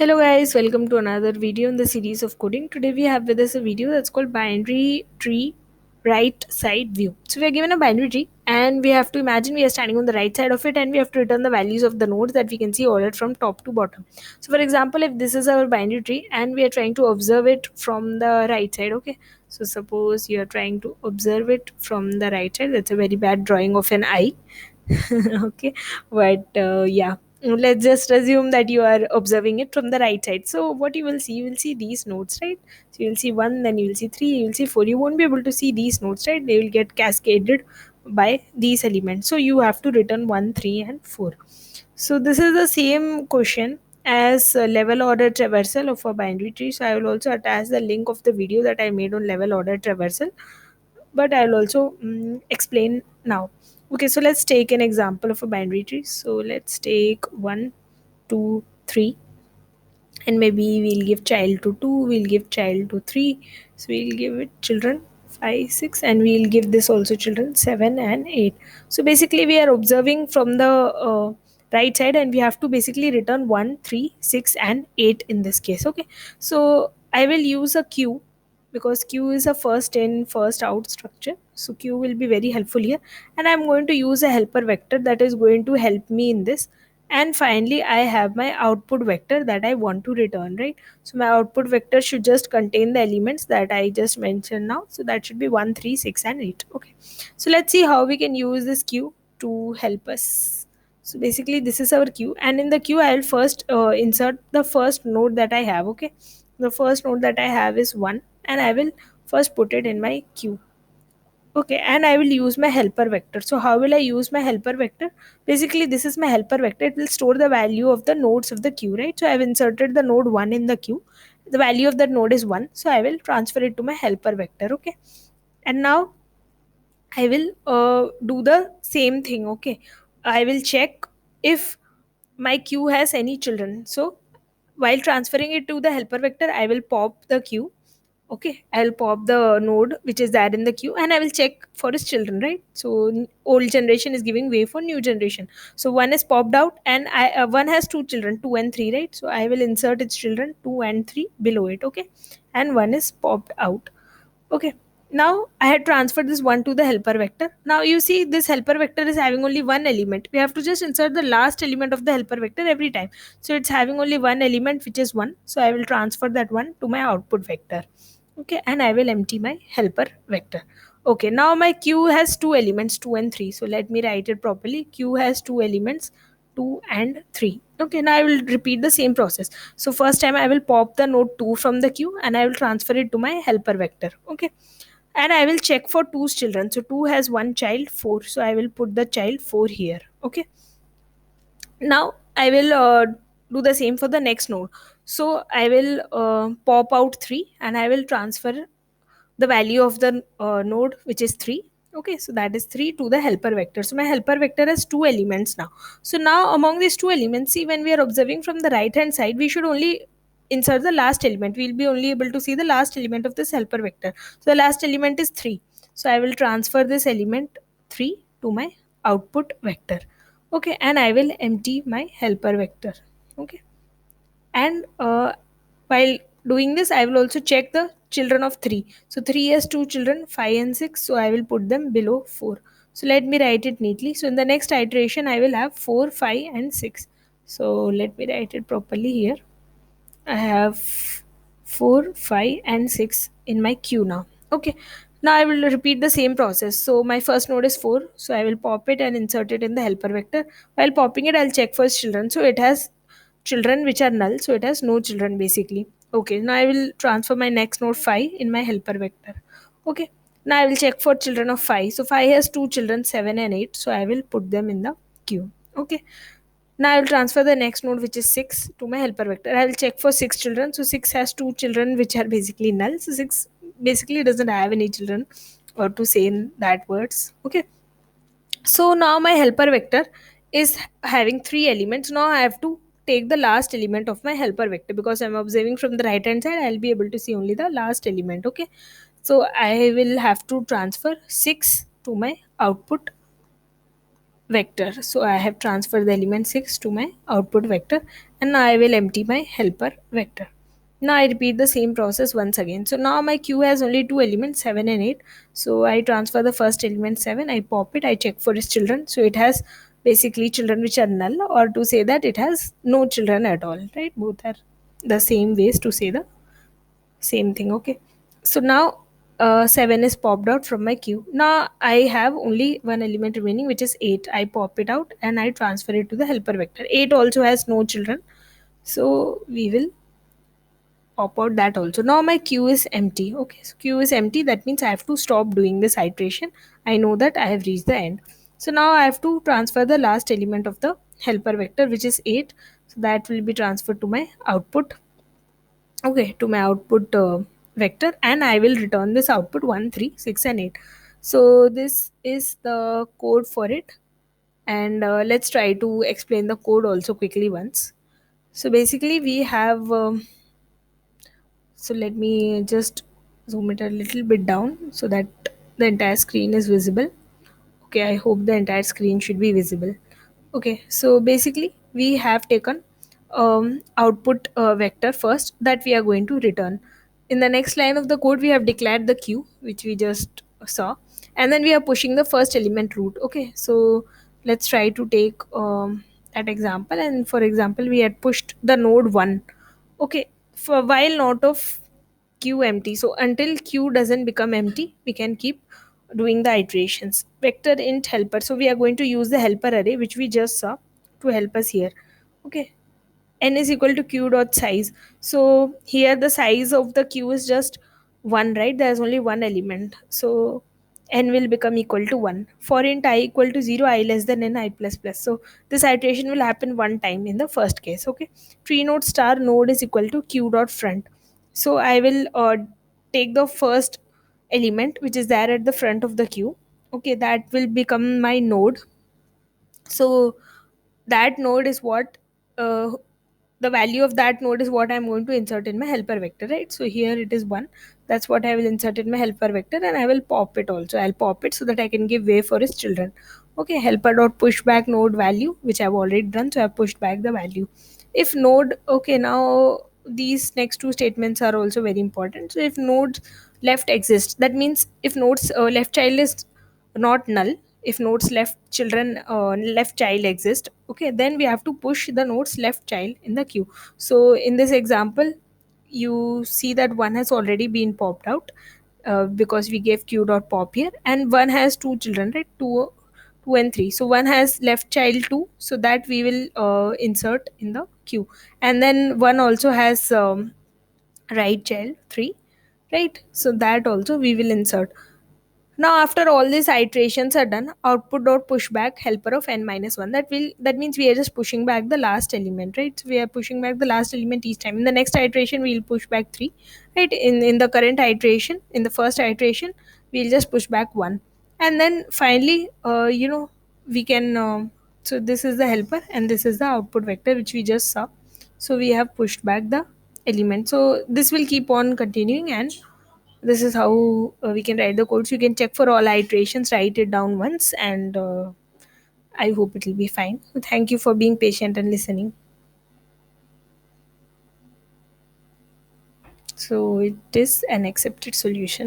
Hello guys, welcome to another video in the series of coding. Today we have with us a video that's called binary tree right side view. So we are given a binary tree and we have to imagine we are standing on the right side of it and we have to return the values of the nodes that we can see ordered from top to bottom. So for example, if this is our binary tree and we are trying to observe it from the right side, okay. So suppose you are trying to observe it from the right side. That's a very bad drawing of an eye. Okay, but yeah, let's just assume that you are observing it from the right side. So what you will see these nodes, right? So you'll see one, then you will see three, you will see four. You won't be able to see these nodes, right? They will get cascaded by these elements, so you have to return 1, 3 and 4. So this is the same question as level order traversal of a binary tree. So I will also attach the link of the video that I made on level order traversal, but I'll also explain now. Okay, so let's take an example of a binary tree. So let's take 1, 2, 3, and maybe we'll give child to 2, we'll give child to 3, so we'll give it children 5, 6, and we'll give this also children 7 and 8. So basically we are observing from the right side and we have to basically return 1, 3, 6 and 8 in this case. Okay, so I will use a queue because queue is a first in first out structure, so queue will be very helpful here. And I'm going to use a helper vector that is going to help me in this. And finally I have my output vector that I want to return, right? So my output vector should just contain the elements that I just mentioned now, so that should be 1, 3, 6 and 8. Okay, so let's see how we can use this queue to help us. So basically this is our queue, and in the queue I'll first insert the first node that I have. Okay, the first node that I have is 1, and I will first put it in my queue. Okay, and I will use my helper vector. So how will I use my helper vector? Basically, this is my helper vector. It will store the value of the nodes of the queue, right? So I've inserted the node 1 in the queue. The value of that node is 1. So I will transfer it to my helper vector. Okay. And now I will do the same thing. Okay. I will check if my queue has any children. So while transferring it to the helper vector, I will pop the queue. Okay, I'll pop the node which is there in the queue and I will check for its children, right? So old generation is giving way for new generation. So one is popped out and one has two children, 2 and 3, right? So I will insert its children 2 and 3 below it. Okay, and one is popped out. Okay, now I had transferred this one to the helper vector. Now you see this helper vector is having only one element. We have to just insert the last element of the helper vector every time. So it's having only one element, which is 1. So I will transfer that one to my output vector. Okay, and I will empty my helper vector. Okay, now my queue has two elements, 2 and 3. So let me write it properly. Queue has two elements, 2 and 3. Okay, now I will repeat the same process. So first time I will pop the node 2 from the queue and I will transfer it to my helper vector. Okay, and I will check for 2's children. So 2 has one child, 4. So I will put the child 4 here. Okay, now I will do the same for the next node. So I will pop out 3 and I will transfer the value of the node which is 3. Okay, so that is 3 to the helper vector. So my helper vector has two elements now. So now among these two elements, see, when we are observing from the right hand side, we should only insert the last element. We'll be only able to see the last element of this helper vector. So the last element is 3. So I will transfer this element 3 to my output vector. Okay, and I will empty my helper vector. Okay, and while doing this I will also check the children of 3. So 3 has two children, 5 and 6, so I will put them below 4. So let me write it neatly. So in the next iteration I will have 4, 5 and 6. So let me write it properly here. I have 4, 5 and 6 in my queue now. Okay, now I will repeat the same process. So my first node is 4, so I will pop it and insert it in the helper vector. While popping it, I'll check for its children. So it has children which are null, so it has no children basically. Okay, now I will transfer my next node 5 in my helper vector. Okay, now I will check for children of 5. So 5 has two children, 7 and 8, so I will put them in the queue. Okay, now I will transfer the next node which is 6 to my helper vector. I will check for 6 children. So 6 has two children which are basically null. So 6 basically doesn't have any children, or to say in that words. Okay. So now my helper vector is having three elements. Now I have to take the last element of my helper vector because I'm observing from the right hand side. I'll be able to see only the last element. Okay. So I will have to transfer 6 to my output vector. So I have transferred the element 6 to my output vector, and now I will empty my helper vector. Now I repeat the same process once again. So now my queue has only two elements, 7 and 8. So I transfer the first element 7, I pop it, I check for its children. So it has basically children which are null, or to say that it has no children at all, right? Both are the same ways to say the same thing. Okay, so now 7 is popped out from my queue. Now I have only one element remaining, which is 8. I pop it out and I transfer it to the helper vector. 8 also has no children, so we will pop out that also. Now my queue is empty. Okay, so queue is empty, that means I have to stop doing this iteration. I know that I have reached the end. So now I have to transfer the last element of the helper vector, which is 8. So that will be transferred to my output. Okay, to my output vector, and I will return this output 1, 3, 6, and 8. So this is the code for it, and let's try to explain the code also quickly once. So basically we have so let me just zoom it a little bit down so that the entire screen is visible. Okay, I hope the entire screen should be visible. Okay, so basically we have taken output vector first that we are going to return. In the next line of the code, we have declared the queue, which we just saw, and then we are pushing the first element root. Okay, so let's try to take that example. And for example, we had pushed the node 1. Okay, for while not of queue empty. So until queue doesn't become empty, we can keep doing the iterations. Vector int helper. So we are going to use the helper array which we just saw to help us here. Okay. N is equal to q dot size. So here the size of the queue is just 1, right? There's only one element. So n will become equal to 1. For int I equal to 0, I less than n, I plus plus. So this iteration will happen one time in the first case. Okay. Tree node star node is equal to q dot front. So I will take the first element which is there at the front of the queue. Okay, that will become my node. So that node is what the value of that node is what I'm going to insert in my helper vector, right? So here it is 1. That's what I will insert in my helper vector, and I will pop it also. I'll pop it so that I can give way for its children. Okay, helper dot push back node value, which I've already done, so I've pushed back the value. If node, okay, now these next two statements are also very important. So if nodes left exists, that means if nodes left child is not null, if nodes left children left child exist, okay, then we have to push the nodes left child in the queue. So in this example, you see that one has already been popped out because we gave q dot pop here, and one has two children, right? Two and three. So one has left child 2, so that we will insert in the queue, and then one also has right child 3, right? So that also we will insert. Now, after all these iterations are done, output dot pushback helper of n minus one. That means we are just pushing back the last element, right? So we are pushing back the last element each time. In the next iteration, we'll push back 3, right? In the current iteration, in the first iteration, we'll just push back 1, and then finally, we can. So this is the helper, and this is the output vector which we just saw. So we have pushed back the element. So this will keep on continuing, and this is how we can write the code. So you can check for all iterations, write it down once, and I hope it will be fine. Thank you for being patient and listening. So it is an accepted solution.